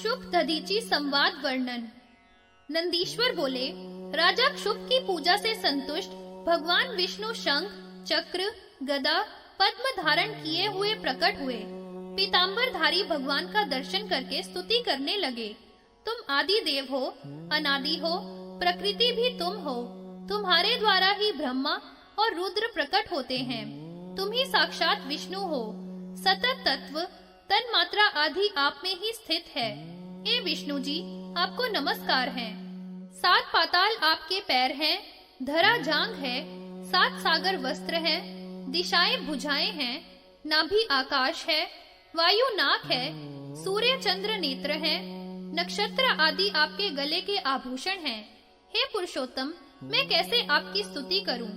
शुभ दधीची संवाद वर्णन। नंदीश्वर बोले, राजा क्षुभ की पूजा से संतुष्ट भगवान विष्णु शंख, चक्र, गदा, पद्म धारण किए हुए प्रकट हुए। पीतांबरधारी भगवान का दर्शन करके स्तुति करने लगे। तुम आदि देव हो, अनादि हो, प्रकृति भी तुम हो। तुम्हारे द्वारा ही ब्रह्मा और रुद्र प्रकट होते हैं। तुम ही साक्षात विष्णु हो। सतत तत्व तन मात्रा आदि आप में ही स्थित है। हे विष्णु जी, आपको नमस्कार है। 7 पाताल आपके पैर हैं, धरा जांघ है, 7 सागर वस्त्र है, दिशाएं भुजाएं हैं, नाभि आकाश है, वायु नाक है, सूर्य चंद्र नेत्र है, नक्षत्र आदि आपके गले के आभूषण हैं। हे पुरुषोत्तम, मैं कैसे आपकी स्तुति करूं?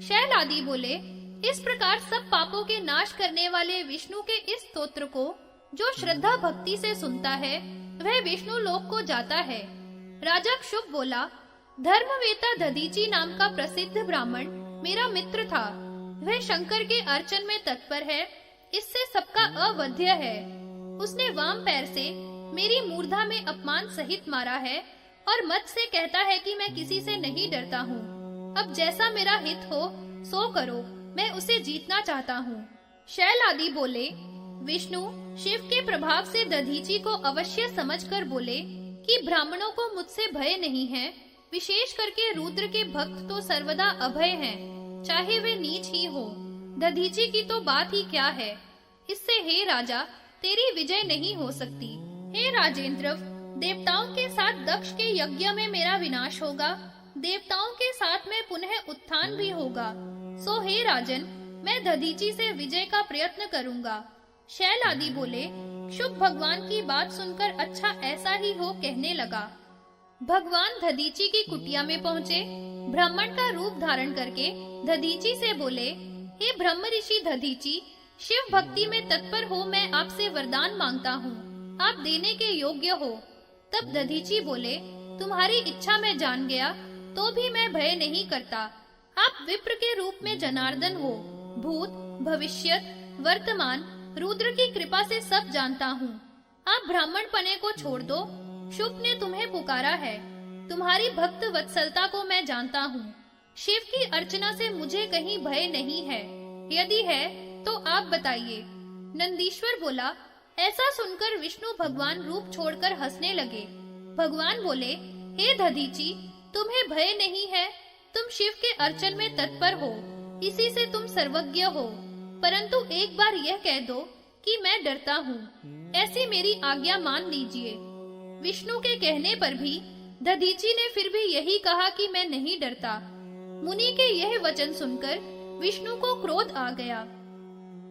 शैल आदि बोले, इस प्रकार सब पापों के नाश करने वाले विष्णु के इस स्तोत्र को जो श्रद्धा भक्ति से सुनता है वह विष्णु लोक को जाता है। राजा क्षुभ बोला, धर्मवेता दधीची नाम का प्रसिद्ध ब्राह्मण मेरा मित्र था। वह शंकर के अर्चन में तत्पर है, इससे सबका अवध्य है। उसने वाम पैर से मेरी मूर्धा में अपमान सहित मारा है और मत से कहता है कि मैं किसी से नहीं डरता हूँ। अब जैसा मेरा हित हो सो करो, मैं उसे जीतना चाहता हूँ। शैल आदि बोले, विष्णु शिव के प्रभाव से दधीची को अवश्य समझकर बोले कि ब्राह्मणों को मुझसे भय नहीं है, विशेष करके रुद्र के भक्त तो सर्वदा अभय हैं, चाहे वे नीच ही हो। दधीची की तो बात ही क्या है। इससे हे राजा, तेरी विजय नहीं हो सकती। हे राजेंद्र, देवताओं के साथ दक्ष के यज्ञ में मेरा विनाश होगा, देवताओं के साथ में पुनः उत्थान भी होगा। सो हे राजन, मैं दधीची से विजय का प्रयत्न करूंगा। शैल आदि बोले, शुभ भगवान की बात सुनकर अच्छा ऐसा ही हो कहने लगा। भगवान दधीची की कुटिया में पहुँचे। ब्राह्मण का रूप धारण करके दधीची से बोले, हे ब्रह्म ऋषि दधीची, शिव भक्ति में तत्पर हो मैं आपसे वरदान मांगता हूँ, आप देने के योग्य हो। तब दधीची बोले, तुम्हारी इच्छा मैं जान गया, तो भी मैं भय नहीं करता। आप विप्र के रूप में जनार्दन हो। भूत, भविष्यत, वर्तमान, रुद्र की कृपा से सब जानता हूँ। आप ब्राह्मण पने को छोड़ दो, शुभ ने तुम्हें पुकारा है। तुम्हारी भक्त वत्सलता को मैं जानता हूँ। शिव की अर्चना से मुझे कहीं भय नहीं है, यदि है तो आप बताइए। नंदीश्वर बोला, ऐसा सुनकर विष्णु भगवान रूप छोड़कर हंसने लगे। भगवान बोले, हे दधीची, तुम्हें भय नहीं है, तुम शिव के अर्चन में तत्पर हो, इसी से तुम सर्वज्ञ हो। परंतु एक बार यह कह दो कि मैं डरता हूँ, ऐसी मेरी आज्ञा मान लीजिए। विष्णु के कहने पर भी दधीची ने फिर भी यही कहा कि मैं नहीं डरता। मुनि के यह वचन सुनकर विष्णु को क्रोध आ गया।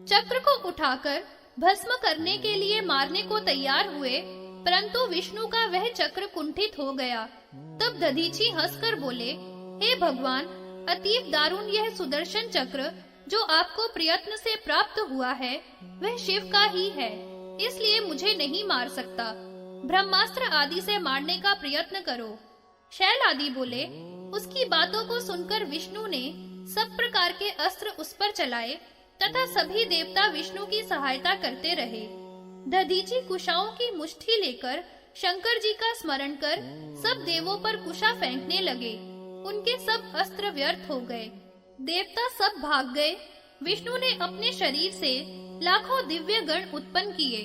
चक्र को उठाकर भस्म करने के लिए मारने को तैयार हुए, परंतु विष्णु का वह चक्र कुंठित हो गया। तब दधीची हंसकर बोले, हे भगवान, अतीव दारुण यह सुदर्शन चक्र जो आपको प्रयत्न से प्राप्त हुआ है वह शिव का ही है, इसलिए मुझे नहीं मार सकता। ब्रह्मास्त्र आदि से मारने का प्रयत्न करो। शैल आदि बोले, उसकी बातों को सुनकर विष्णु ने सब प्रकार के अस्त्र उस पर चलाए तथा सभी देवता विष्णु की सहायता करते रहे। दधीची कुशाओं की मुट्ठी लेकर शंकर जी का स्मरण कर सब देवों पर कुशा फेंकने लगे। उनके सब अस्त्र व्यर्थ हो गए, देवता सब भाग गए। विष्णु ने अपने शरीर से लाखों दिव्य गण उत्पन्न किए,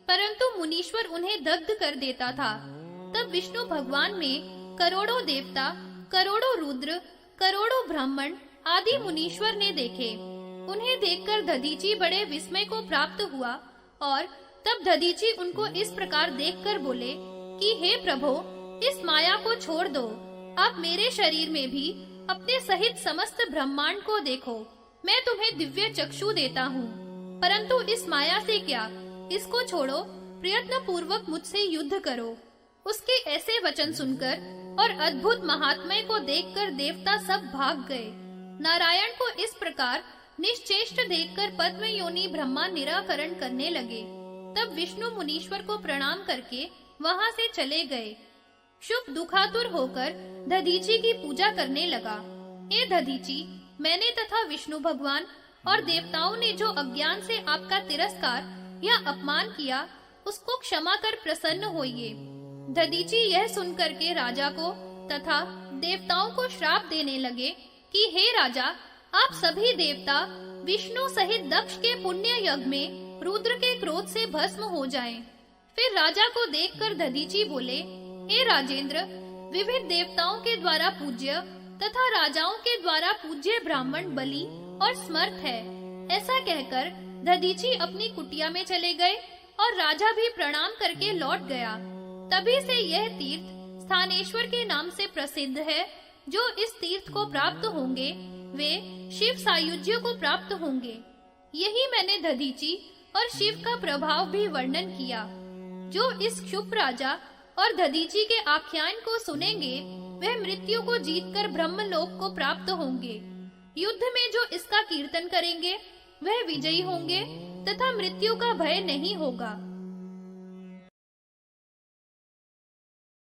परंतु मुनीश्वर उन्हें दग्ध कर देता था। तब विष्णु भगवान में करोड़ों देवता, करोड़ों रुद्र, करोड़ों ब्राह्मण आदि मुनीश्वर ने देखे। उन्हें देखकर दधीची बड़े विस्मय को प्राप्त हुआ और तब दधीची उनको इस प्रकार देखकर बोले कि हे प्रभो, इस माया को छोड़ दो, आप मेरे शरीर में भी अपने सहित समस्त ब्रह्मांड को देखो। मैं तुम्हें दिव्य चक्षु देता हूँ, परंतु इस माया से क्या, इसको छोड़ो, प्रयत्न पूर्वक मुझसे युद्ध करो। उसके ऐसे वचन सुनकर और अद्भुत महात्म्य को देखकर देवता सब भाग गए। नारायण को इस प्रकार निश्चेष्ट देखकर पद्म योनि ब्रह्मा निराकरण करने लगे। तब विष्णु मुनीश्वर को प्रणाम करके वहां से चले गए। शुभ दुखातुर होकर दधीची की पूजा करने लगा। हे दधीची, मैंने तथा विष्णु भगवान और देवताओं ने जो अज्ञान से आपका तिरस्कार या अपमान किया, उसको क्षमा कर प्रसन्न होइए। दधीची यह सुनकर के राजा को तथा देवताओं को श्राप देने लगे कि हे राजा, आप सभी देवता विष्णु सहित दक्ष के पुण्य यज्ञ में रुद्र के क्रोध से भस्म हो जाएं। फिर राजा को देखकर दधीची बोले, हे राजेंद्र, विविध देवताओं के द्वारा पूज्य तथा राजाओं के द्वारा पूज्य ब्राह्मण बलि और समर्थ है। ऐसा कहकर दधीची अपनी कुटिया में चले गए और राजा भी प्रणाम करके लौट गया। तभी से यह तीर्थ स्थानेश्वर के नाम से प्रसिद्ध है। जो इस तीर्थ को प्राप्त होंगे वे शिव सायुज्य को प्राप्त होंगे। यही मैंने दधीची और शिव का प्रभाव भी वर्णन किया। जो इस क्षुप राजा और दधीची के आख्यान को सुनेंगे वह मृत्यु को जीतकर ब्रह्मलोक को प्राप्त होंगे। युद्ध में जो इसका कीर्तन करेंगे वह विजयी होंगे तथा मृत्यु का भय नहीं होगा।